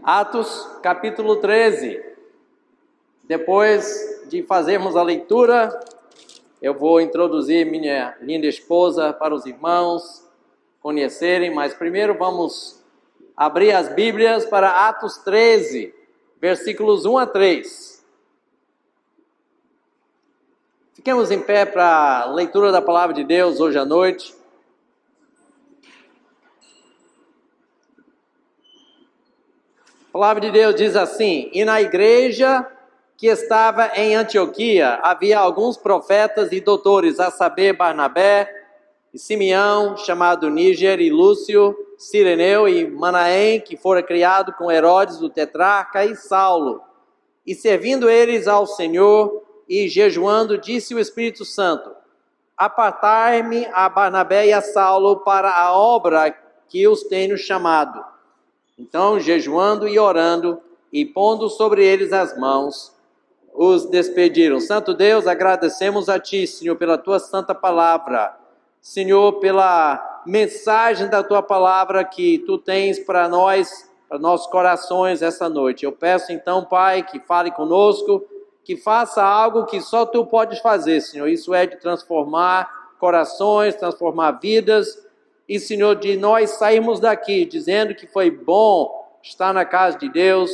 Atos, capítulo 13. Depois de fazermos a leitura, eu vou introduzir minha linda esposa para os irmãos conhecerem, mas primeiro vamos abrir as Bíblias para Atos 13, versículos 1 a 3. Fiquemos em pé para a leitura da palavra de Deus hoje à noite. A palavra de Deus diz assim: e na igreja que estava em Antioquia havia alguns profetas e doutores, a saber, Barnabé e Simeão, chamado Níger, e Lúcio, Cireneu e Manaém, que fora criado com Herodes o tetrarca, e Saulo. E servindo eles ao Senhor e jejuando, disse o Espírito Santo: apartai-me a Barnabé e a Saulo para a obra que os tenho chamado. Então, jejuando e orando, e pondo sobre eles as mãos, os despediram. Santo Deus, agradecemos a Ti, Senhor, pela Tua santa palavra. Senhor, pela mensagem da Tua palavra que Tu tens para nós, para nossos corações essa noite. Eu peço então, Pai, que fale conosco, que faça algo que só Tu podes fazer, Senhor. Isso é de transformar corações, transformar vidas. E, Senhor, de nós sairmos daqui dizendo que foi bom estar na casa de Deus,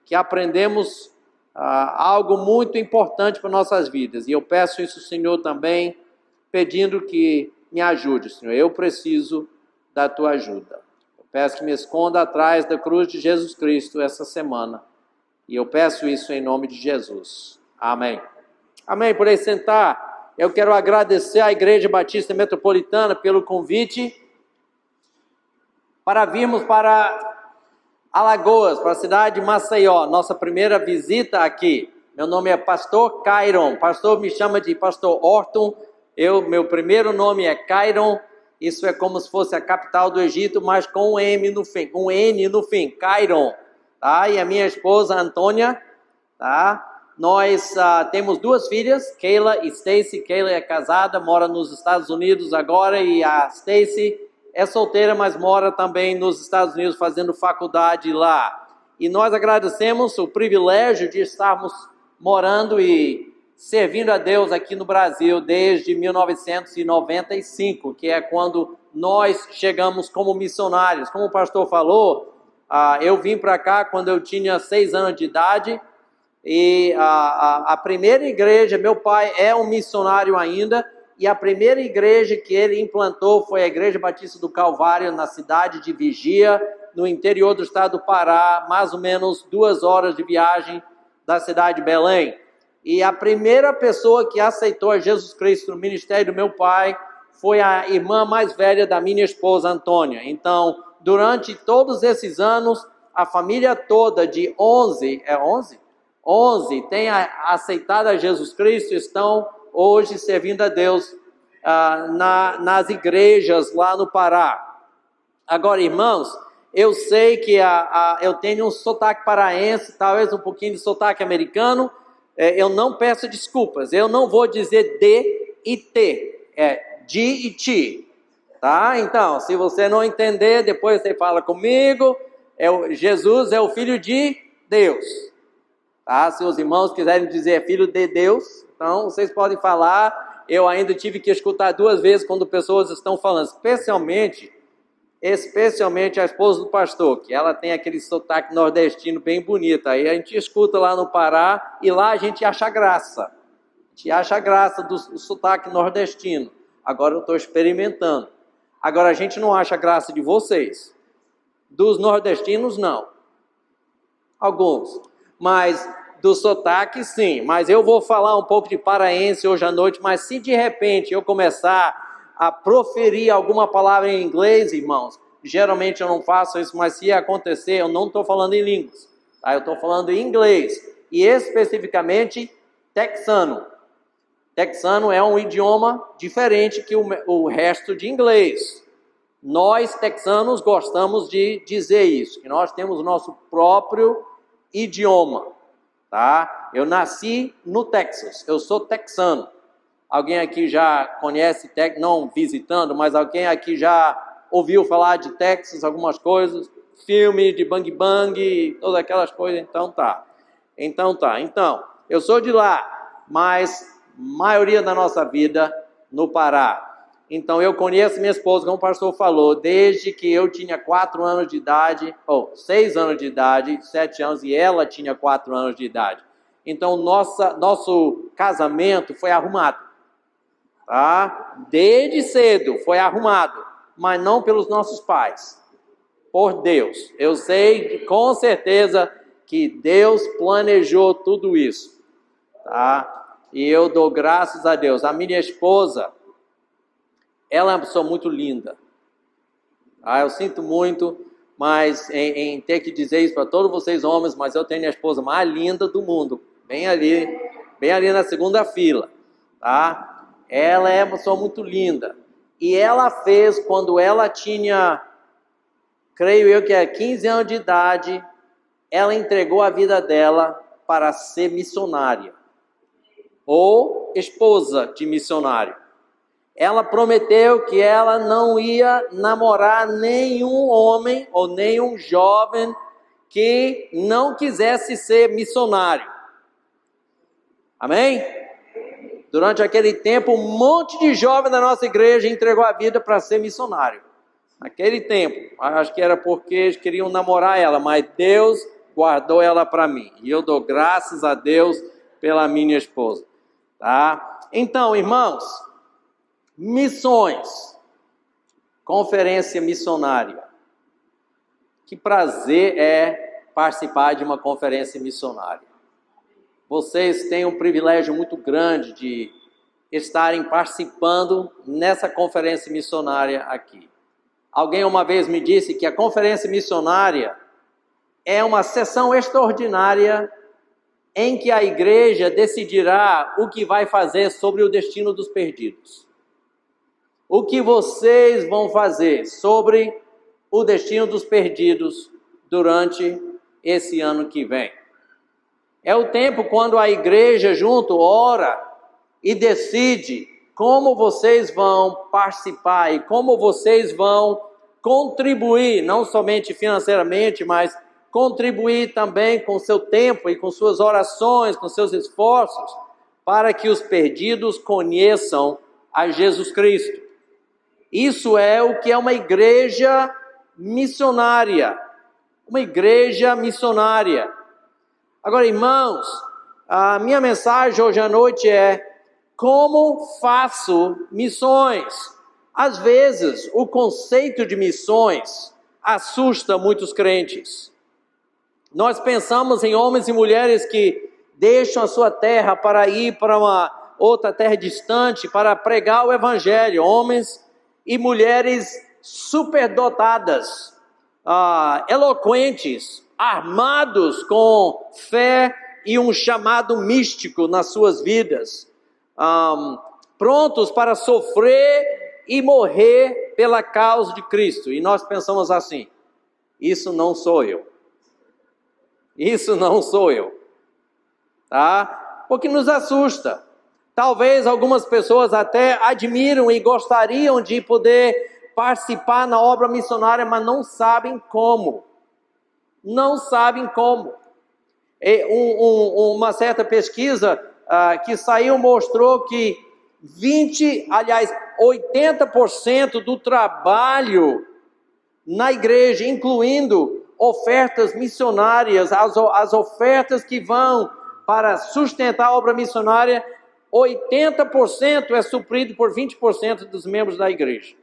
que aprendemos algo muito importante para nossas vidas. E eu peço isso, Senhor, também, pedindo que me ajude, Senhor. Eu preciso da Tua ajuda. Eu peço que me esconda atrás da cruz de Jesus Cristo essa semana. E eu peço isso em nome de Jesus. Amém. Amém. Por aí sentar, eu quero agradecer à Igreja Batista Metropolitana pelo convite para virmos para Alagoas, para a cidade de Maceió, nossa primeira visita aqui. Meu nome é Pastor Cairon, pastor me chama de Pastor Orton, meu primeiro nome é Cairon, isso é como se fosse a capital do Egito, mas com um N no fim, Cairon, tá? E a minha esposa Antônia, tá? Nós temos duas filhas, Keila e Stacy. Keila é casada, mora nos Estados Unidos agora, e a Stacy é solteira, mas mora também nos Estados Unidos fazendo faculdade lá. E nós agradecemos o privilégio de estarmos morando e servindo a Deus aqui no Brasil desde 1995, que é quando nós chegamos como missionários. Como o pastor falou, eu vim para cá quando eu tinha 6 anos de idade, e a primeira igreja, meu pai é um missionário ainda, e a primeira igreja que ele implantou foi a Igreja Batista do Calvário, na cidade de Vigia, no interior do estado do Pará, mais ou menos 2 horas de viagem da cidade de Belém. E a primeira pessoa que aceitou a Jesus Cristo no ministério do meu pai foi a irmã mais velha da minha esposa, Antônia. Então, durante todos esses anos, a família toda de 11 tem aceitado a Jesus Cristo, estão hoje servindo a Deus nas igrejas lá no Pará. Agora, irmãos, eu sei que eu tenho um sotaque paraense, talvez um pouquinho de sotaque americano. Eu não peço desculpas, eu não vou dizer de e te, é de e ti, tá? Então, se você não entender, depois você fala comigo. Jesus é o Filho de Deus, tá? Se os irmãos quiserem dizer Filho de Deus, então vocês podem falar. Eu ainda tive que escutar 2 vezes quando pessoas estão falando, especialmente a esposa do pastor, que ela tem aquele sotaque nordestino bem bonito. Aí a gente escuta lá no Pará e lá a gente acha graça. A gente acha graça do sotaque nordestino. Agora eu estou experimentando. Agora a gente não acha graça de vocês. Dos nordestinos, não. Alguns. Mas do sotaque, sim. Mas eu vou falar um pouco de paraense hoje à noite, mas se de repente eu começar a proferir alguma palavra em inglês, irmãos, geralmente eu não faço isso, mas se acontecer, eu não estou falando em línguas, tá? Eu estou falando em inglês, e especificamente texano. Texano é um idioma diferente que o resto de inglês. Nós, texanos, gostamos de dizer isso, que nós temos o nosso próprio idioma. Tá? Eu nasci no Texas, eu sou texano. Alguém aqui já conhece Texas, não visitando, mas alguém aqui já ouviu falar de Texas, algumas coisas? filme de bang bang, todas aquelas coisas, Então, eu sou de lá, mas maioria da nossa vida no Pará. Então, eu conheço minha esposa, como o pastor falou, desde que eu tinha 4 anos de idade, ou 6 anos de idade, 7 anos, e ela tinha 4 anos de idade. Então, nosso casamento foi arrumado, tá? Desde cedo foi arrumado, mas não pelos nossos pais, por Deus. Eu sei com certeza que Deus planejou tudo isso, tá? E eu dou graças a Deus. A minha esposa, ela é uma pessoa muito linda. Eu sinto muito, mas em ter que dizer isso para todos vocês homens, mas eu tenho a esposa mais linda do mundo, bem ali na segunda fila, tá? Ela é uma pessoa muito linda. E ela fez, quando ela tinha, creio eu que é 15 anos de idade, ela entregou a vida dela para ser missionária, ou esposa de missionário. Ela prometeu que ela não ia namorar nenhum homem ou nenhum jovem que não quisesse ser missionário. Amém? Durante aquele tempo, um monte de jovens da nossa igreja entregou a vida para ser missionário. Naquele tempo, acho que era porque eles queriam namorar ela, mas Deus guardou ela para mim. E eu dou graças a Deus pela minha esposa. Tá? Então, irmãos, missões, conferência missionária. Que prazer é participar de uma conferência missionária. Vocês têm um privilégio muito grande de estarem participando nessa conferência missionária aqui. Alguém uma vez me disse que a conferência missionária é uma sessão extraordinária em que a igreja decidirá o que vai fazer sobre o destino dos perdidos. O que vocês vão fazer sobre o destino dos perdidos durante esse ano que vem? É o tempo quando a igreja junto ora e decide como vocês vão participar e como vocês vão contribuir, não somente financeiramente, mas contribuir também com seu tempo e com suas orações, com seus esforços, para que os perdidos conheçam a Jesus Cristo. Isso é o que é uma igreja missionária. Uma igreja missionária. Agora, irmãos, a minha mensagem hoje à noite é: como faço missões? Às vezes, o conceito de missões assusta muitos crentes. Nós pensamos em homens e mulheres que deixam a sua terra para ir para uma outra terra distante para pregar o evangelho. Homens e mulheres superdotadas, eloquentes, armados com fé e um chamado místico nas suas vidas, prontos para sofrer e morrer pela causa de Cristo. E nós pensamos assim: isso não sou eu. Isso não sou eu. Tá? Porque nos assusta. Talvez algumas pessoas até admiram e gostariam de poder participar na obra missionária, mas não sabem como. Não sabem como. Uma certa pesquisa que saiu mostrou que 80% do trabalho na igreja, incluindo ofertas missionárias, as ofertas que vão para sustentar a obra missionária, 80% é suprido por 20% dos membros da igreja.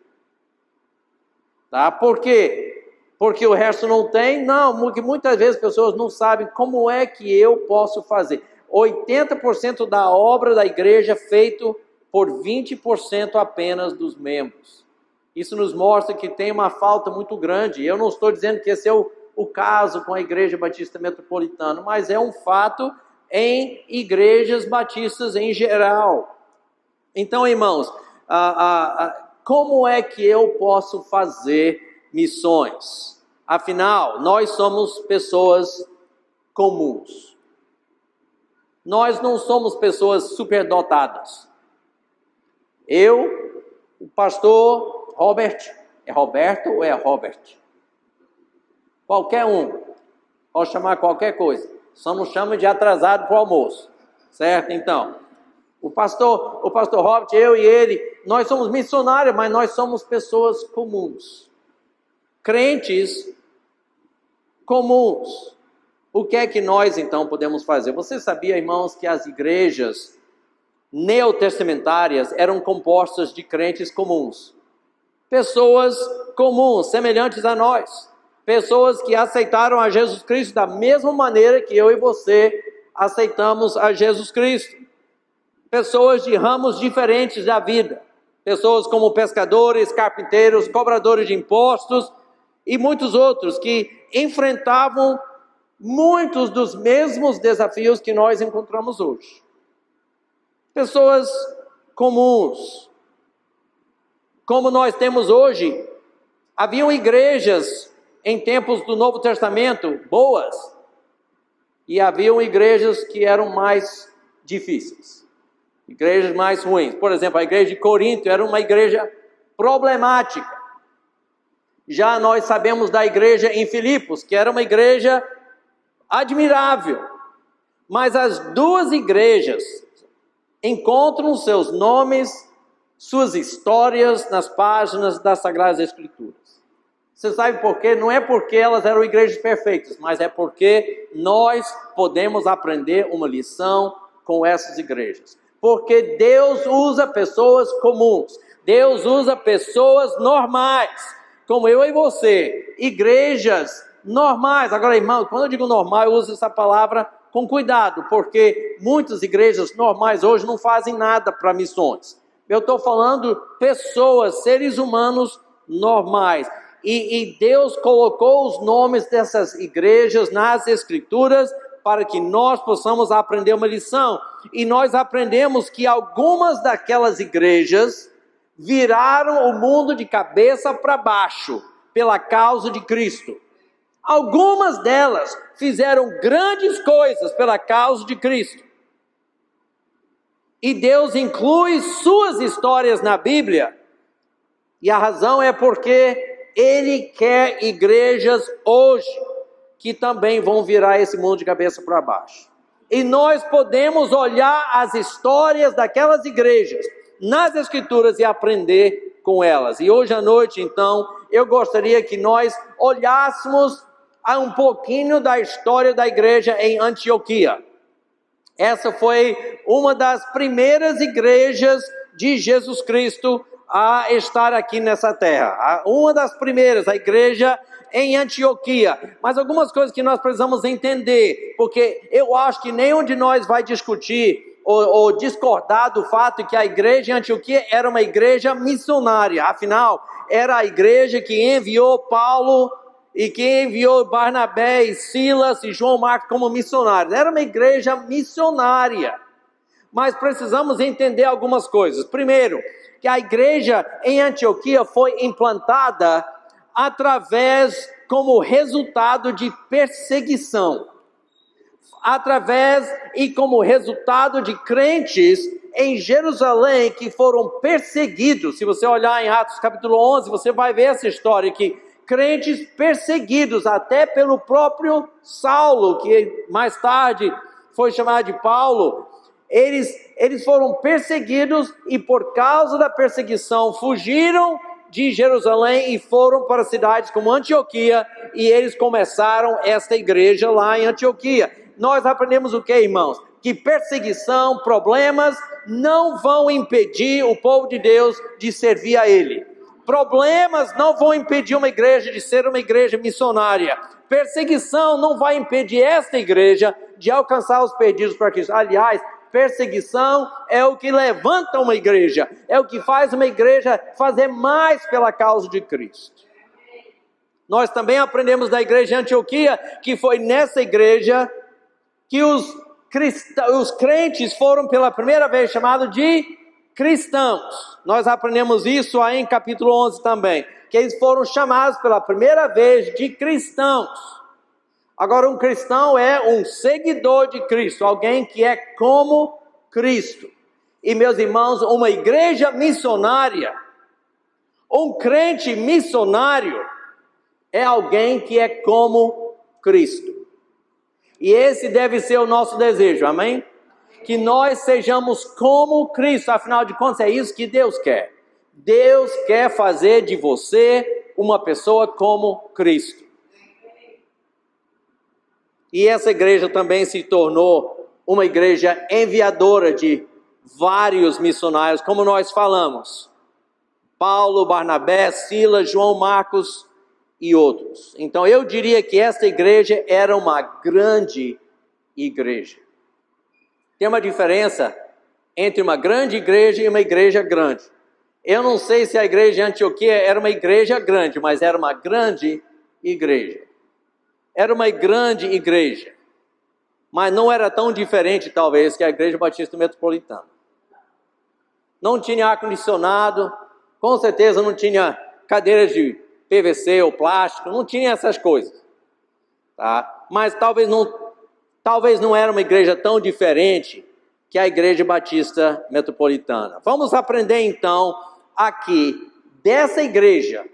Tá? Por quê? Porque o resto não tem? Não, porque muitas vezes as pessoas não sabem como é que eu posso fazer. 80% da obra da igreja é feito por 20% apenas dos membros. Isso nos mostra que tem uma falta muito grande. Eu não estou dizendo que esse é o caso com a Igreja Batista Metropolitana, mas é um fato em igrejas batistas em geral. Então, irmãos, como é que eu posso fazer missões? Afinal, nós somos pessoas comuns. Nós não somos pessoas superdotadas. Eu, o pastor Robert, é Roberto ou é Robert? Qualquer um. Pode chamar qualquer coisa. Só não chama de atrasado para o almoço. Certo? Então, o pastor Robert, eu e ele, nós somos missionários, mas nós somos pessoas comuns. Crentes comuns. O que é que nós, então, podemos fazer? Você sabia, irmãos, que as igrejas neotestamentárias eram compostas de crentes comuns? Pessoas comuns, semelhantes a nós. Pessoas que aceitaram a Jesus Cristo da mesma maneira que eu e você aceitamos a Jesus Cristo. Pessoas de ramos diferentes da vida. Pessoas como pescadores, carpinteiros, cobradores de impostos e muitos outros que enfrentavam muitos dos mesmos desafios que nós encontramos hoje. Pessoas comuns. Como nós temos hoje, haviam igrejas em tempos do Novo Testamento boas, e haviam igrejas que eram mais difíceis, igrejas mais ruins. Por exemplo, a igreja de Corinto era uma igreja problemática. Já nós sabemos da igreja em Filipos, que era uma igreja admirável. Mas as duas igrejas encontram seus nomes, suas histórias nas páginas das Sagradas Escrituras. Você sabe por quê? Não é porque elas eram igrejas perfeitas, mas é porque nós podemos aprender uma lição com essas igrejas. Porque Deus usa pessoas comuns. Deus usa pessoas normais, como eu e você. Igrejas normais. Agora, irmão, quando eu digo normal, eu uso essa palavra com cuidado, porque muitas igrejas normais hoje não fazem nada para missões. Eu estou falando pessoas, seres humanos normais. E Deus colocou os nomes dessas igrejas nas Escrituras para que nós possamos aprender uma lição. E nós aprendemos que algumas daquelas igrejas viraram o mundo de cabeça para baixo pela causa de Cristo. Algumas delas fizeram grandes coisas pela causa de Cristo. E Deus inclui suas histórias na Bíblia. E a razão é porque Ele quer igrejas hoje que também vão virar esse mundo de cabeça para baixo. E nós podemos olhar as histórias daquelas igrejas nas Escrituras e aprender com elas. E hoje à noite, então, eu gostaria que nós olhássemos a um pouquinho da história da igreja em Antioquia. Essa foi uma das primeiras igrejas de Jesus Cristo a estar aqui nessa terra. Uma das primeiras, a igreja em Antioquia. Mas algumas coisas que nós precisamos entender, porque eu acho que nenhum de nós vai discutir ou discordar do fato que a igreja em Antioquia era uma igreja missionária. Afinal, era a igreja que enviou Paulo e que enviou Barnabé e Silas e João Marcos como missionários. Era uma igreja missionária. Mas precisamos entender algumas coisas. Primeiro, que a igreja em Antioquia foi implantada como resultado de perseguição. Como resultado de crentes em Jerusalém que foram perseguidos. Se você olhar em Atos capítulo 11, você vai ver essa história que crentes perseguidos até pelo próprio Saulo, que mais tarde foi chamado de Paulo. Eles foram perseguidos e por causa da perseguição fugiram de Jerusalém e foram para cidades como Antioquia, e eles começaram esta igreja lá em Antioquia. Nós aprendemos o que, irmãos? Que perseguição, problemas não vão impedir o povo de Deus de servir a Ele. Problemas não vão impedir uma igreja de ser uma igreja missionária. Perseguição não vai impedir esta igreja de alcançar os perdidos para Cristo. Aliás, perseguição é o que levanta uma igreja, é o que faz uma igreja fazer mais pela causa de Cristo. Nós também aprendemos da igreja de Antioquia que foi nessa igreja que os crentes foram pela primeira vez chamados de cristãos. Nós aprendemos isso aí em capítulo 11 também, que eles foram chamados pela primeira vez de cristãos. Agora, um cristão é um seguidor de Cristo, alguém que é como Cristo. E, meus irmãos, uma igreja missionária, um crente missionário, é alguém que é como Cristo. E esse deve ser o nosso desejo, amém? Que nós sejamos como Cristo, afinal de contas é isso que Deus quer. Deus quer fazer de você uma pessoa como Cristo. E essa igreja também se tornou uma igreja enviadora de vários missionários, como nós falamos. Paulo, Barnabé, Silas, João Marcos e outros. Então eu diria que esta igreja era uma grande igreja. Tem uma diferença entre uma grande igreja e uma igreja grande. Eu não sei se a igreja de Antioquia era uma igreja grande, mas era uma grande igreja. Era uma grande igreja, mas não era tão diferente, talvez, que a Igreja Batista Metropolitana. Não tinha ar-condicionado, com certeza não tinha cadeiras de PVC ou plástico, não tinha essas coisas. Tá? Mas talvez não era uma igreja tão diferente que a Igreja Batista Metropolitana. Vamos aprender então aqui dessa igreja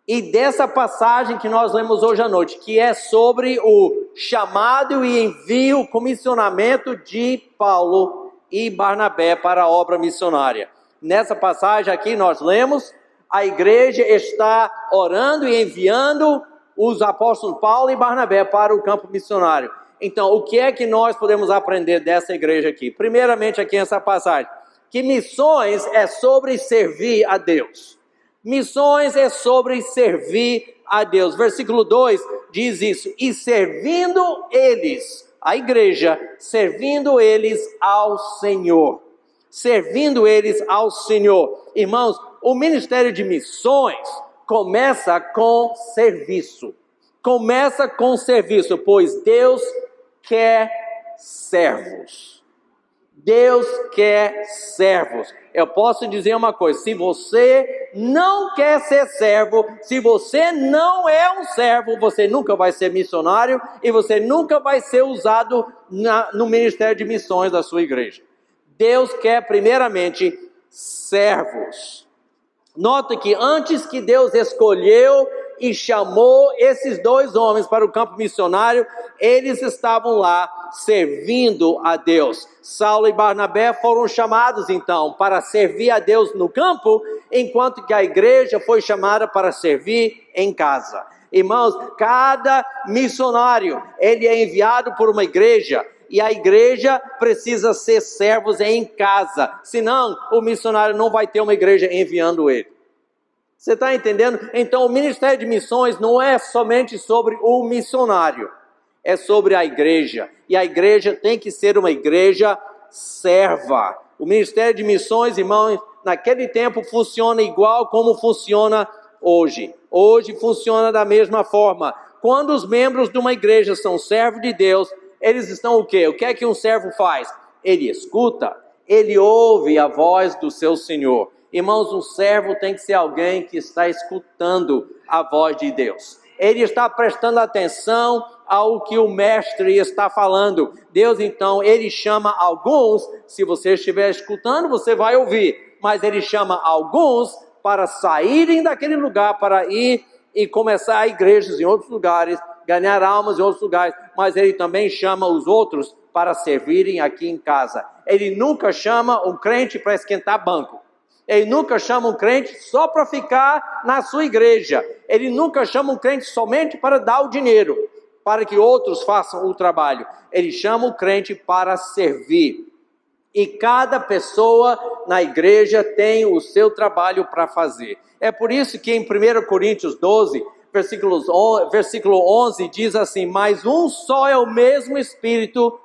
e dessa passagem que nós lemos hoje à noite, que é sobre o chamado e envio, comissionamento de Paulo e Barnabé para a obra missionária. Nessa passagem aqui nós lemos, a igreja está orando e enviando os apóstolos Paulo e Barnabé para o campo missionário. Então, o que é que nós podemos aprender dessa igreja aqui? Primeiramente aqui nessa passagem, que missões é sobre servir a Deus. Missões é sobre servir a Deus. Versículo 2 diz isso. E servindo eles, a igreja, servindo eles ao Senhor. Servindo eles ao Senhor. Irmãos, o ministério de missões começa com serviço. Começa com serviço, pois Deus quer servos. Deus quer servos. Eu posso dizer uma coisa, se você não quer ser servo, se você não é um servo, você nunca vai ser missionário e você nunca vai ser usado no ministério de missões da sua igreja. Deus quer primeiramente servos. Nota que antes que Deus escolheu e chamou esses dois homens para o campo missionário, eles estavam lá servindo a Deus. Saulo e Barnabé foram chamados então para servir a Deus no campo, enquanto que a igreja foi chamada para servir em casa. Irmãos, cada missionário, ele é enviado por uma igreja, e a igreja precisa ser servos em casa, senão o missionário não vai ter uma igreja enviando ele. Você está entendendo? Então o ministério de missões não é somente sobre o missionário, é sobre a igreja. E a igreja tem que ser uma igreja serva. O ministério de missões, irmãos, naquele tempo funciona igual como funciona hoje. Hoje funciona da mesma forma. Quando os membros de uma igreja são servos de Deus, eles estão o quê? O que é que um servo faz? Ele escuta, ele ouve a voz do seu Senhor. Irmãos, um servo tem que ser alguém que está escutando a voz de Deus. Ele está prestando atenção ao que o mestre está falando. Deus, então, ele chama alguns, se você estiver escutando, você vai ouvir. Mas ele chama alguns para saírem daquele lugar, para ir e começar igrejas em outros lugares, ganhar almas em outros lugares. Mas ele também chama os outros para servirem aqui em casa. Ele nunca chama um crente para esquentar banco. Ele nunca chama um crente só para ficar na sua igreja. Ele nunca chama um crente somente para dar o dinheiro, para que outros façam o trabalho. Ele chama o crente para servir. E cada pessoa na igreja tem o seu trabalho para fazer. É por isso que em 1 Coríntios 12, versículo 11, diz assim: mas um só é o mesmo Espírito,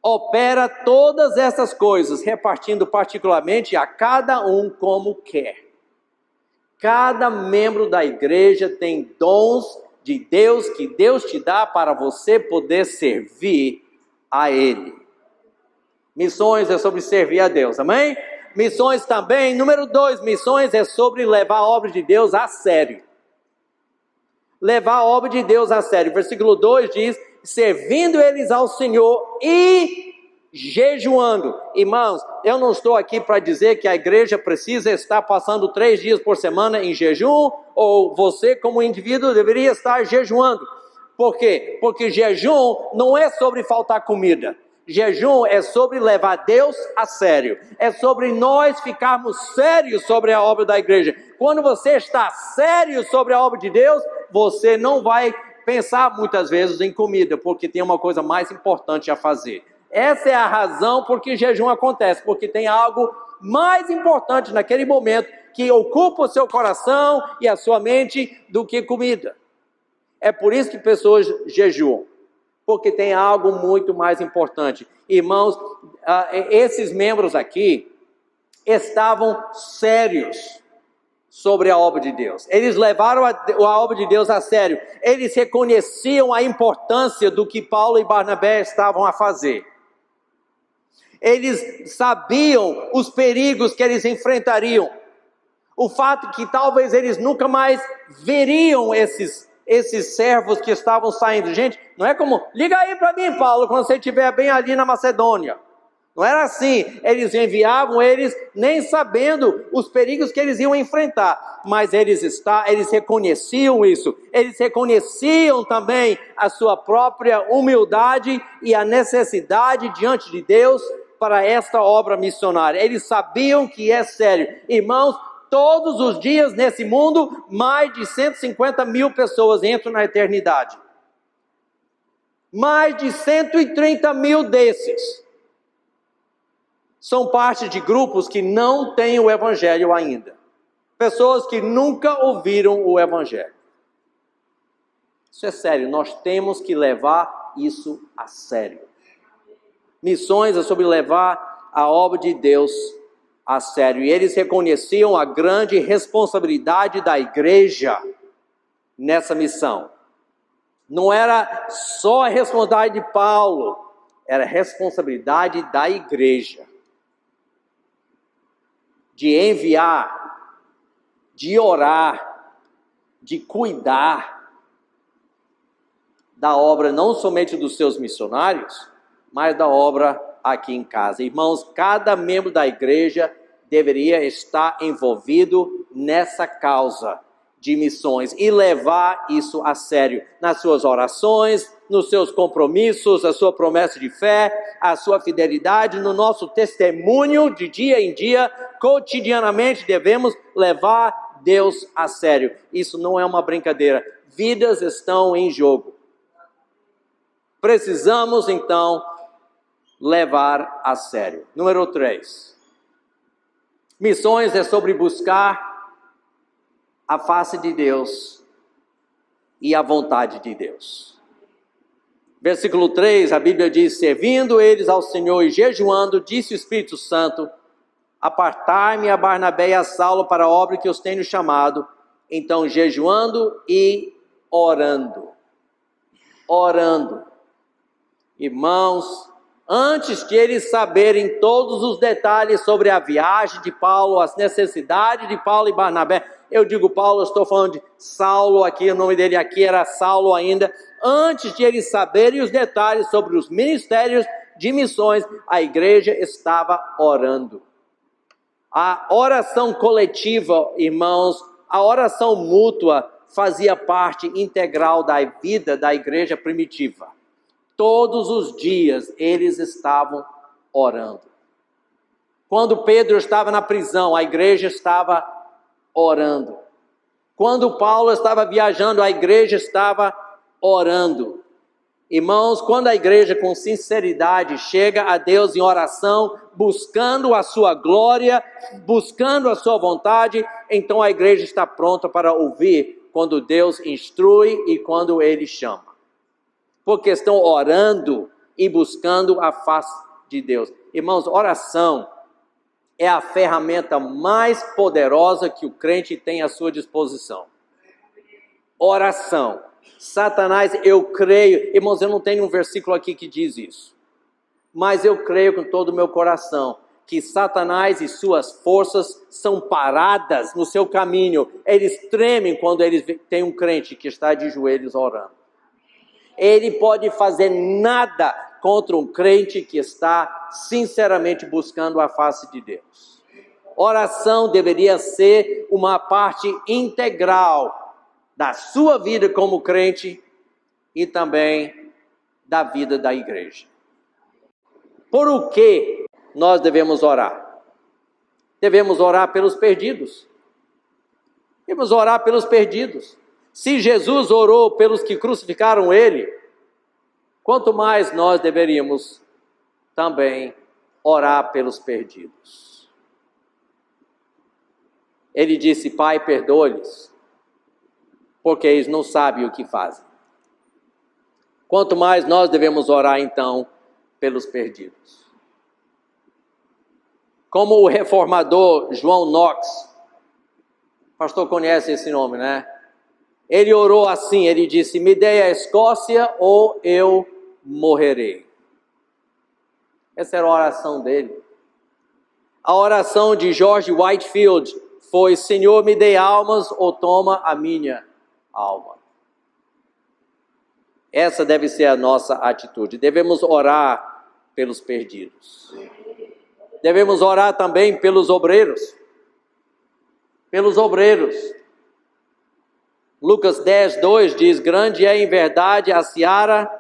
opera todas essas coisas, repartindo particularmente a cada um como quer. Cada membro da igreja tem dons de Deus que Deus te dá para você poder servir a Ele. Missões é sobre servir a Deus, amém? Missões também, número 2, missões é sobre levar a obra de Deus a sério. Levar a obra de Deus a sério. Versículo 2 diz: servindo eles ao Senhor e jejuando. Irmãos, eu não estou aqui para dizer que a igreja precisa estar passando 3 dias por semana em jejum, ou você como indivíduo deveria estar jejuando. Por quê? Porque jejum não é sobre faltar comida. Jejum é sobre levar Deus a sério. É sobre nós ficarmos sérios sobre a obra da igreja. Quando você está sério sobre a obra de Deus, você não vai pensar muitas vezes em comida, porque tem uma coisa mais importante a fazer. Essa é a razão por que jejum acontece, porque tem algo mais importante naquele momento que ocupa o seu coração e a sua mente do que comida. É por isso que pessoas jejuam, porque tem algo muito mais importante. Irmãos, esses membros aqui estavam sérios sobre a obra de Deus. Eles levaram a obra de Deus a sério. Eles reconheciam a importância do que Paulo e Barnabé estavam a fazer. Eles sabiam os perigos que eles enfrentariam. O fato que talvez eles nunca mais veriam esses servos que estavam saindo. Gente, não é como, liga aí para mim, Paulo, quando você estiver bem ali na Macedônia. Não era assim. Eles enviavam eles nem sabendo os perigos que eles iam enfrentar. Mas eles reconheciam isso. Eles reconheciam também a sua própria humildade e a necessidade diante de Deus para esta obra missionária. Eles sabiam que é sério. Irmãos, todos os dias nesse mundo, mais de 150 mil pessoas entram na eternidade. Mais de 130 mil desses são parte de grupos que não têm o Evangelho ainda. Pessoas que nunca ouviram o Evangelho. Isso é sério, nós temos que levar isso a sério. Missões é sobre levar a obra de Deus a sério. E eles reconheciam a grande responsabilidade da igreja nessa missão. Não era só a responsabilidade de Paulo, era a responsabilidade da igreja. De enviar, de orar, de cuidar da obra não somente dos seus missionários, mas da obra aqui em casa. Irmãos, cada membro da igreja deveria estar envolvido nessa causa de missões e levar isso a sério nas suas orações, nos seus compromissos, a sua promessa de fé, a sua fidelidade, no nosso testemunho de dia em dia, cotidianamente devemos levar Deus a sério. Isso não é uma brincadeira. Vidas estão em jogo. Precisamos então levar a sério. Número 3. Missões é sobre buscar a face de Deus e a vontade de Deus. Versículo 3, a Bíblia diz: servindo eles ao Senhor e jejuando, disse o Espírito Santo: apartai-me a Barnabé e a Saulo para a obra que os tenho chamado. Então, jejuando e orando. Orando. Irmãos, antes de eles saberem todos os detalhes sobre a viagem de Paulo, as necessidades de Paulo e Barnabé, eu digo Paulo, eu estou falando de Saulo aqui, o nome dele aqui era Saulo ainda. Antes de eles saberem os detalhes sobre os ministérios de missões, a igreja estava orando. A oração coletiva, irmãos, a oração mútua fazia parte integral da vida da igreja primitiva. Todos os dias eles estavam orando. Quando Pedro estava na prisão, a igreja estava orando. Quando Paulo estava viajando, a igreja estava orando. Irmãos, quando a igreja com sinceridade chega a Deus em oração, buscando a sua glória, buscando a sua vontade, então a igreja está pronta para ouvir quando Deus instrui e quando Ele chama. Porque estão orando e buscando a face de Deus. Irmãos, oração é a ferramenta mais poderosa que o crente tem à sua disposição. Oração. Satanás, eu creio, irmãos, eu não tenho um versículo aqui que diz isso, mas eu creio com todo o meu coração que Satanás e suas forças são paradas no seu caminho. Eles tremem quando eles têm um crente que está de joelhos orando. Ele pode fazer nada contra um crente que está sinceramente buscando a face de Deus. Oração deveria ser uma parte integral da sua vida como crente e também da vida da igreja. Por o que nós devemos orar? Devemos orar pelos perdidos. Devemos orar pelos perdidos. Se Jesus orou pelos que crucificaram ele, quanto mais nós deveríamos também orar pelos perdidos. Ele disse: Pai, perdoa-lhes, porque eles não sabem o que fazem. Quanto mais nós devemos orar, então, pelos perdidos. Como o reformador João Knox, o pastor conhece esse nome, né? Ele orou assim, ele disse: me dê a Escócia ou eu morrerei. Essa era a oração dele. A oração de George Whitefield foi: Senhor, me dê almas ou toma a minha alma. Essa deve ser a nossa atitude. Devemos orar pelos perdidos. Devemos orar também pelos obreiros. Pelos obreiros. Lucas 10, 2 diz: grande é em verdade a seara,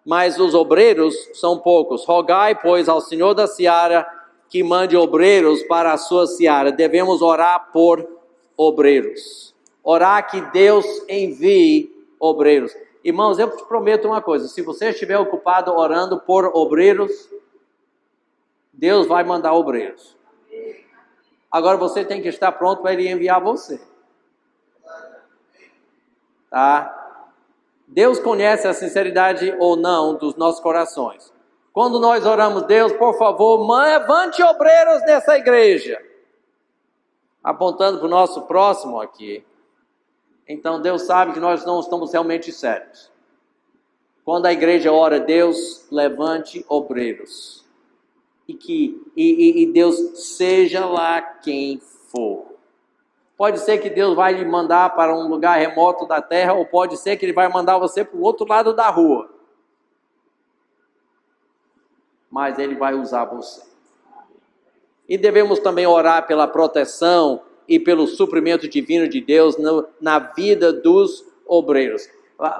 mas os obreiros são poucos. Rogai, pois, ao Senhor da seara que mande obreiros para a sua seara. Devemos orar por obreiros. Orar que Deus envie obreiros. Irmãos, eu te prometo uma coisa: se você estiver ocupado orando por obreiros, Deus vai mandar obreiros. Agora você tem que estar pronto para Ele enviar você. Tá? Deus conhece a sinceridade ou não dos nossos corações. Quando nós oramos: Deus, por favor, levante obreiros nessa igreja, apontando para o nosso próximo aqui, então Deus sabe que nós não estamos realmente sérios. Quando a igreja ora: Deus, levante obreiros, e Deus, seja lá quem for. Pode ser que Deus vai lhe mandar para um lugar remoto da terra, ou pode ser que Ele vai mandar você para o outro lado da rua. Mas Ele vai usar você. E devemos também orar pela proteção e pelo suprimento divino de Deus na vida dos obreiros.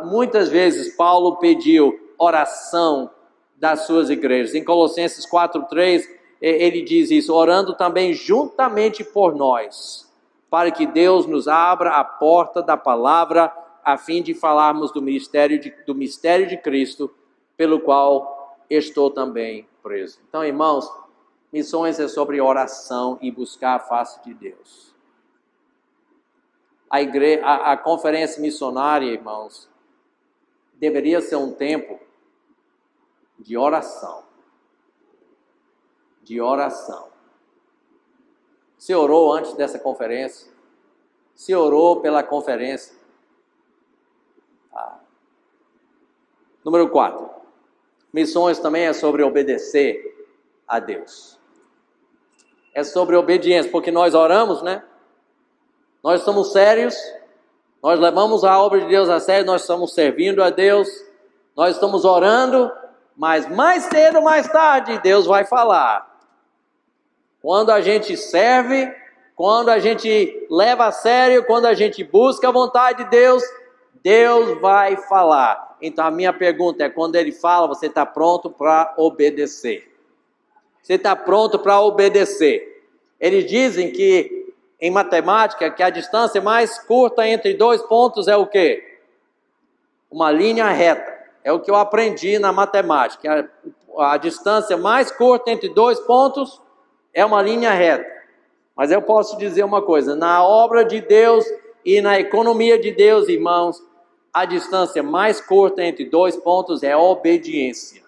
Muitas vezes Paulo pediu oração das suas igrejas. Em Colossenses 4:3, ele diz isso: orando também juntamente por nós, para que Deus nos abra a porta da palavra, a fim de falarmos do mistério de Cristo, pelo qual estou também preso. Então, irmãos, missões é sobre oração e buscar a face de Deus. A conferência missionária, irmãos, deveria ser um tempo de oração. De oração. Você orou antes dessa conferência? Você orou pela conferência? Número 4. Missões também é sobre obedecer a Deus. É sobre obediência, porque nós oramos, né? Nós somos sérios, nós levamos a obra de Deus a sério, nós estamos servindo a Deus, nós estamos orando, mas mais cedo ou mais tarde Deus vai falar. Quando a gente serve, quando a gente leva a sério, quando a gente busca a vontade de Deus, Deus vai falar. Então a minha pergunta é: quando Ele fala, você está pronto para obedecer? Você está pronto para obedecer? Eles dizem que, em matemática, que a distância mais curta entre dois pontos é o quê? Uma linha reta. É o que eu aprendi na matemática. A distância mais curta entre dois pontos é uma linha reta. Mas eu posso dizer uma coisa: na obra de Deus e na economia de Deus, irmãos, a distância mais curta entre dois pontos é a obediência.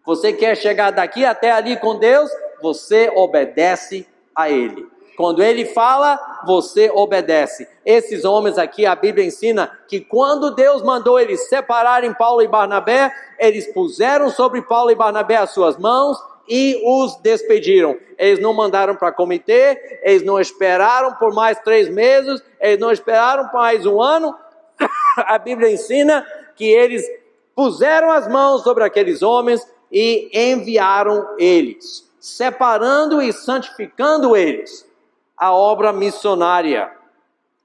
Você quer chegar daqui até ali com Deus, você obedece a Ele. Quando Ele fala, você obedece. Esses homens aqui, a Bíblia ensina que quando Deus mandou eles separarem Paulo e Barnabé, eles puseram sobre Paulo e Barnabé as suas mãos e os despediram. Eles não mandaram para comitê, eles não esperaram por mais 3 meses, eles não esperaram por mais 1 ano. A Bíblia ensina que eles puseram as mãos sobre aqueles homens e enviaram eles, separando e santificando eles, a obra missionária.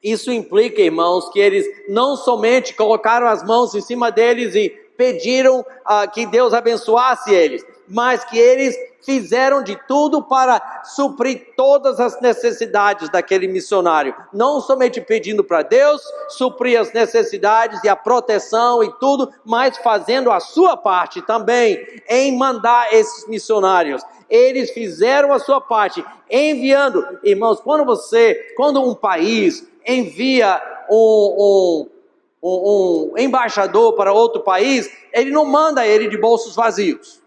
Isso implica, irmãos, que eles não somente colocaram as mãos em cima deles e pediram que Deus abençoasse eles, mas que eles fizeram de tudo para suprir todas as necessidades daquele missionário. Não somente pedindo para Deus suprir as necessidades e a proteção e tudo, mas fazendo a sua parte também em mandar esses missionários. Eles fizeram a sua parte, enviando. Irmãos, quando um país envia um embaixador para outro país, ele não manda ele de bolsos vazios.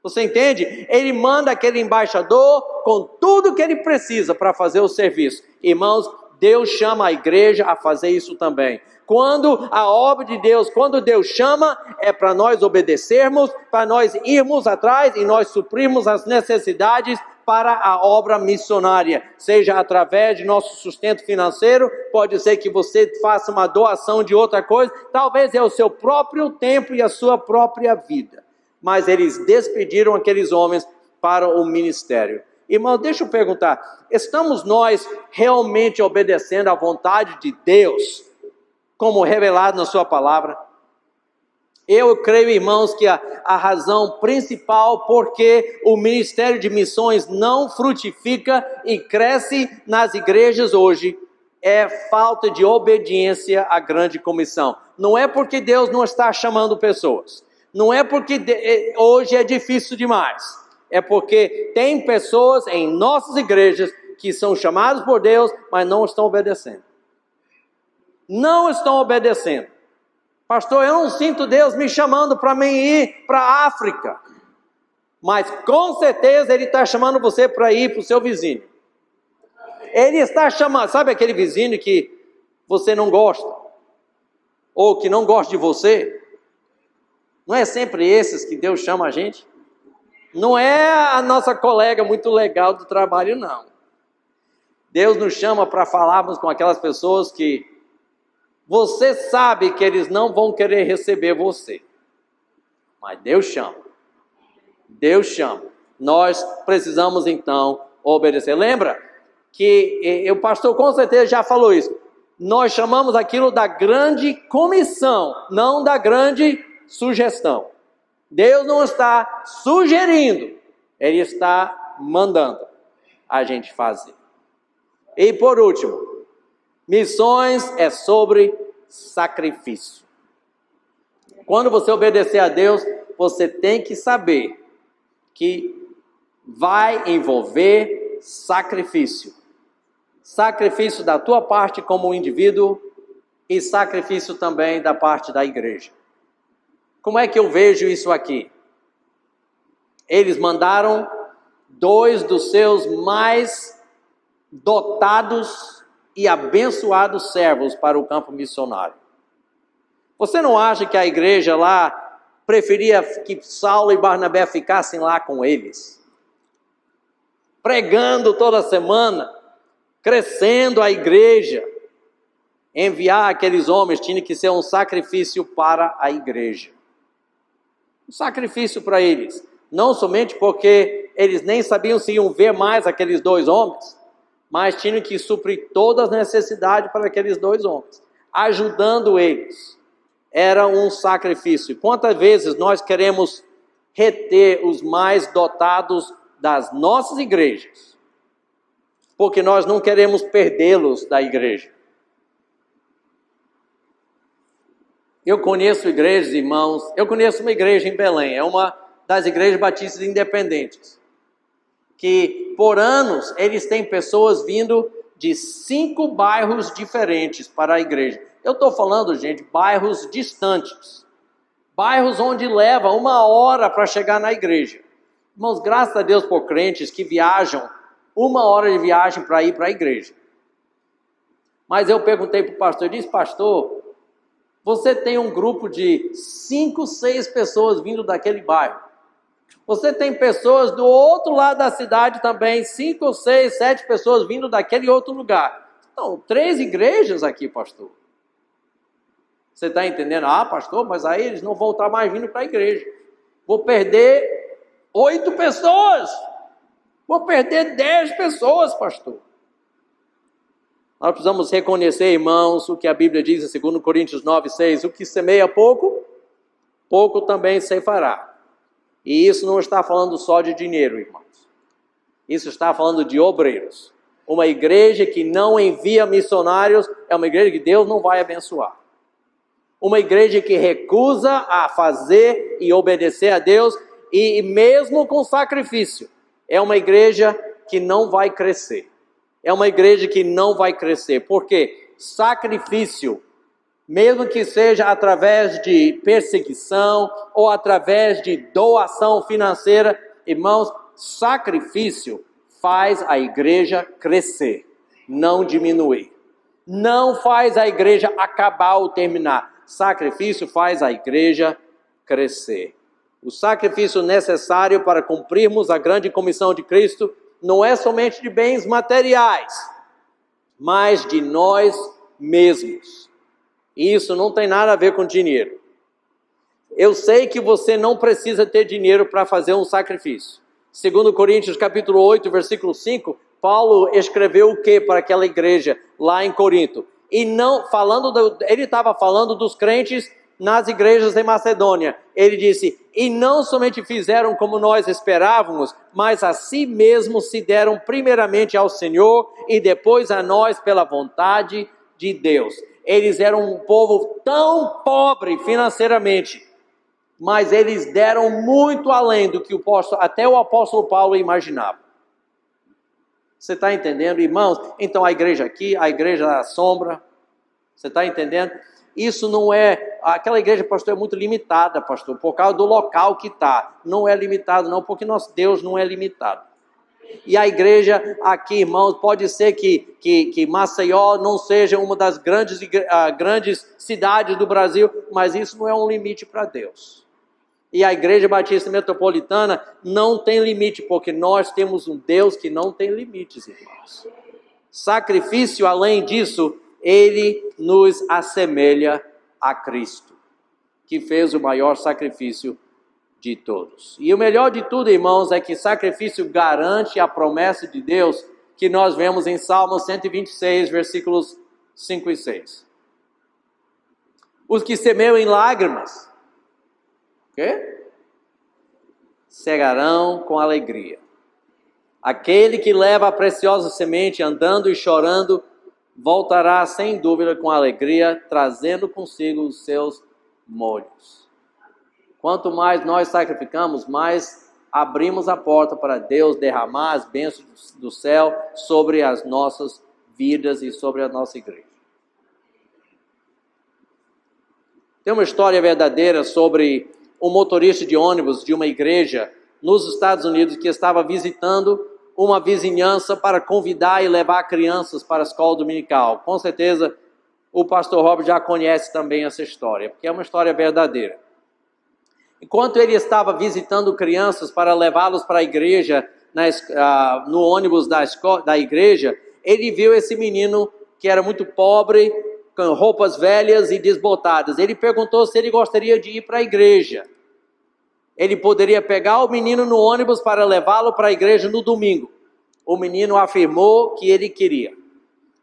Você entende? Ele manda aquele embaixador com tudo que ele precisa para fazer o serviço. Irmãos, Deus chama a igreja a fazer isso também. Quando a obra de Deus, quando Deus chama, é para nós obedecermos, para nós irmos atrás e nós suprirmos as necessidades para a obra missionária, seja através de nosso sustento financeiro, pode ser que você faça uma doação de outra coisa, talvez é o seu próprio tempo e a sua própria vida. Mas eles despediram aqueles homens para o ministério. Irmão, deixa eu perguntar, estamos nós realmente obedecendo à vontade de Deus, como revelado na sua palavra? Eu creio, irmãos, que a razão principal porque o ministério de missões não frutifica e cresce nas igrejas hoje é falta de obediência à grande comissão. Não é porque Deus não está chamando pessoas. Não é porque hoje é difícil demais. É porque tem pessoas em nossas igrejas que são chamadas por Deus, mas não estão obedecendo. Não estão obedecendo. Pastor, eu não sinto Deus me chamando para mim ir para a África. Mas com certeza Ele está chamando você para ir para o seu vizinho. Ele está chamando, sabe aquele vizinho que você não gosta? Ou que não gosta de você? Não é sempre esses que Deus chama a gente? Não é a nossa colega muito legal do trabalho, não. Deus nos chama para falarmos com aquelas pessoas que você sabe que eles não vão querer receber você. Mas Deus chama. Deus chama. Nós precisamos então obedecer. Lembra que o pastor com certeza já falou isso. Nós chamamos aquilo da grande comissão, não da grande sugestão. Deus não está sugerindo, Ele está mandando a gente fazer. E por último, missões é sobre sacrifício. Quando você obedecer a Deus, você tem que saber que vai envolver sacrifício. Sacrifício da tua parte como indivíduo e sacrifício também da parte da igreja. Como é que eu vejo isso aqui? Eles mandaram 2 dos seus mais dotados e abençoados servos para o campo missionário. Você não acha que a igreja lá preferia que Saulo e Barnabé ficassem lá com eles? Pregando toda semana, crescendo a igreja. Enviar aqueles homens tinha que ser um sacrifício para a igreja. Um sacrifício para eles, não somente porque eles nem sabiam se iam ver mais aqueles 2 homens, mas tinham que suprir todas as necessidades para aqueles 2 homens, ajudando eles. Era um sacrifício. Quantas vezes nós queremos reter os mais dotados das nossas igrejas, porque nós não queremos perdê-los da igreja? Eu conheço igrejas, irmãos, eu conheço uma igreja em Belém, é uma das igrejas batistas independentes, que por anos eles têm pessoas vindo de 5 bairros diferentes para a igreja. Eu estou falando, gente, bairros distantes, bairros onde leva 1 hora para chegar na igreja. Irmãos, graças a Deus por crentes que viajam 1 hora de viagem para ir para a igreja. Mas eu perguntei para o pastor, eu disse, pastor, você tem um grupo de 5, 6 pessoas vindo daquele bairro. Você tem pessoas do outro lado da cidade também, 5, 6, 7 pessoas vindo daquele outro lugar. Então, 3 igrejas aqui, pastor. Você está entendendo? Ah, pastor, mas aí eles não vão estar mais vindo para a igreja. Vou perder 8 pessoas. Vou perder 10 pessoas, pastor. Nós precisamos reconhecer, irmãos, o que a Bíblia diz em 2 Coríntios 9:6. O que semeia pouco, pouco também ceifará. E isso não está falando só de dinheiro, irmãos. Isso está falando de obreiros. Uma igreja que não envia missionários é uma igreja que Deus não vai abençoar. Uma igreja que recusa a fazer e obedecer a Deus, e mesmo com sacrifício, é uma igreja que não vai crescer. É uma igreja que não vai crescer. Porque sacrifício, mesmo que seja através de perseguição ou através de doação financeira, irmãos, sacrifício faz a igreja crescer, não diminuir. Não faz a igreja acabar ou terminar. Sacrifício faz a igreja crescer. O sacrifício necessário para cumprirmos a grande comissão de Cristo não é somente de bens materiais, mas de nós mesmos. Isso não tem nada a ver com dinheiro. Eu sei que você não precisa ter dinheiro para fazer um sacrifício. 2 Coríntios capítulo 8, versículo 5, Paulo escreveu o que para aquela igreja lá em Corinto? E não ele estava falando dos crentes nas igrejas em Macedônia. Ele disse, e não somente fizeram como nós esperávamos, mas a si mesmos se deram primeiramente ao Senhor e depois a nós pela vontade de Deus. Eles eram um povo tão pobre financeiramente, mas eles deram muito além do que até o apóstolo Paulo imaginava. Você está entendendo, irmãos? Então a igreja aqui, a igreja da sombra, você está entendendo? Isso não é, aquela igreja, pastor, é muito limitada, pastor, por causa do local que está. Não é limitado não, porque nosso Deus não é limitado. E a igreja aqui, irmãos, pode ser que Maceió não seja uma das grandes cidades do Brasil, mas isso não é um limite para Deus. E a Igreja Batista Metropolitana não tem limite, porque nós temos um Deus que não tem limites, irmãos. Sacrifício, além disso, ele nos assemelha a Cristo, que fez o maior sacrifício de todos. E o melhor de tudo, irmãos, é que sacrifício garante a promessa de Deus que nós vemos em Salmo 126, versículos 5 e 6. Os que semeiam em lágrimas, cegarão com alegria. Aquele que leva a preciosa semente andando e chorando, voltará sem dúvida com alegria, trazendo consigo os seus molhos. Quanto mais nós sacrificamos, mais abrimos a porta para Deus derramar as bênçãos do céu sobre as nossas vidas e sobre a nossa igreja. Tem uma história verdadeira sobre um motorista de ônibus de uma igreja nos Estados Unidos que estava visitando uma vizinhança para convidar e levar crianças para a escola dominical. Com certeza o pastor Robert já conhece também essa história, porque é uma história verdadeira. Enquanto ele estava visitando crianças para levá-los para a igreja, no ônibus da igreja, ele viu esse menino que era muito pobre, com roupas velhas e desbotadas. Ele perguntou se ele gostaria de ir para a igreja. Ele poderia pegar o menino no ônibus para levá-lo para a igreja no domingo. O menino afirmou que ele queria.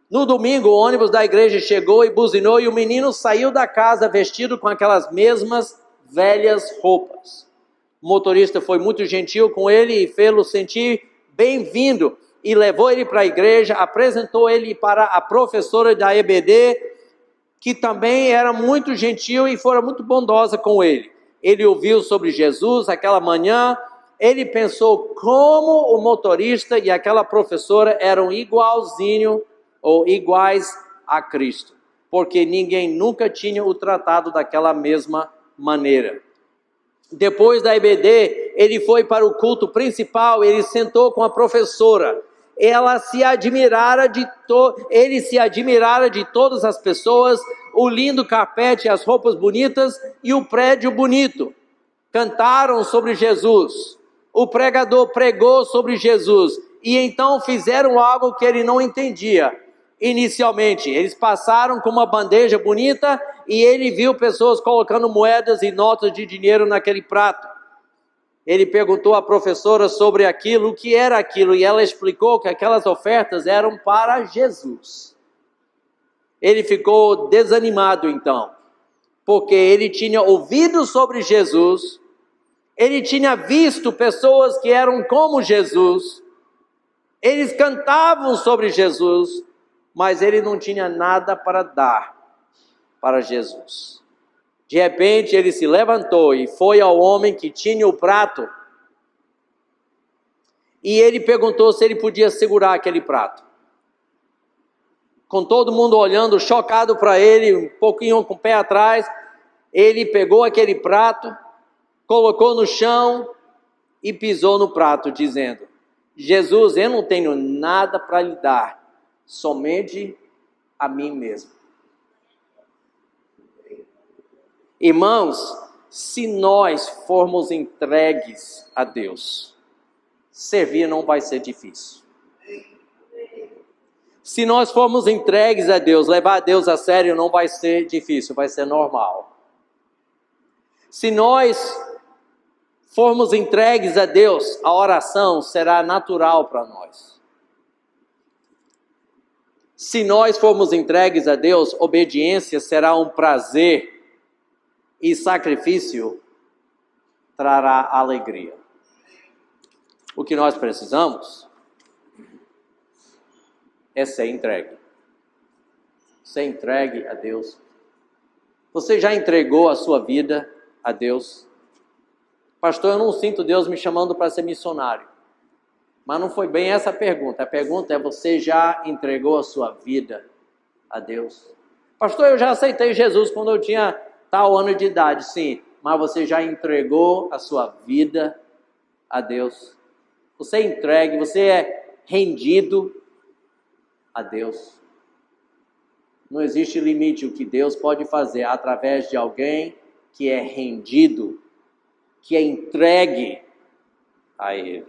No domingo, o ônibus da igreja chegou e buzinou, e o menino saiu da casa vestido com aquelas mesmas velhas roupas. O motorista foi muito gentil com ele e fez-lo sentir bem-vindo, e levou ele para a igreja, apresentou ele para a professora da EBD, que também era muito gentil e fora muito bondosa com ele. Ele ouviu sobre Jesus aquela manhã, ele pensou como o motorista e aquela professora eram iguais a Cristo, porque ninguém nunca tinha o tratado daquela mesma maneira. Depois da EBD, ele foi para o culto principal, ele sentou com a professora. Ele se admirara de todas as pessoas, o lindo carpete, as roupas bonitas e o prédio bonito. Cantaram sobre Jesus. O pregador pregou sobre Jesus. E então fizeram algo que ele não entendia. Inicialmente, eles passaram com uma bandeja bonita e ele viu pessoas colocando moedas e notas de dinheiro naquele prato. Ele perguntou à professora sobre aquilo, o que era aquilo, e ela explicou que aquelas ofertas eram para Jesus. Ele ficou desanimado então, porque ele tinha ouvido sobre Jesus, ele tinha visto pessoas que eram como Jesus, eles cantavam sobre Jesus, mas ele não tinha nada para dar para Jesus. De repente ele se levantou e foi ao homem que tinha o prato, e ele perguntou se ele podia segurar aquele prato. Com todo mundo olhando, chocado para ele, um pouquinho com o pé atrás, ele pegou aquele prato, colocou no chão e pisou no prato, dizendo: Jesus, eu não tenho nada para lhe dar, somente a mim mesmo. Irmãos, se nós formos entregues a Deus, servir não vai ser difícil. Se nós formos entregues a Deus, levar a Deus a sério não vai ser difícil, vai ser normal. Se nós formos entregues a Deus, a oração será natural para nós. Se nós formos entregues a Deus, obediência será um prazer e sacrifício trará alegria. O que nós precisamos é ser entregue. Ser entregue a Deus. Você já entregou a sua vida a Deus? Pastor, eu não sinto Deus me chamando para ser missionário. Mas não foi bem essa a pergunta. A pergunta é: você já entregou a sua vida a Deus? Pastor, eu já aceitei Jesus quando eu tinha tal ano de idade. Sim, mas você já entregou a sua vida a Deus? Você é entregue, você é rendido a Deus. Não existe limite o que Deus pode fazer através de alguém que é rendido, que é entregue a Ele.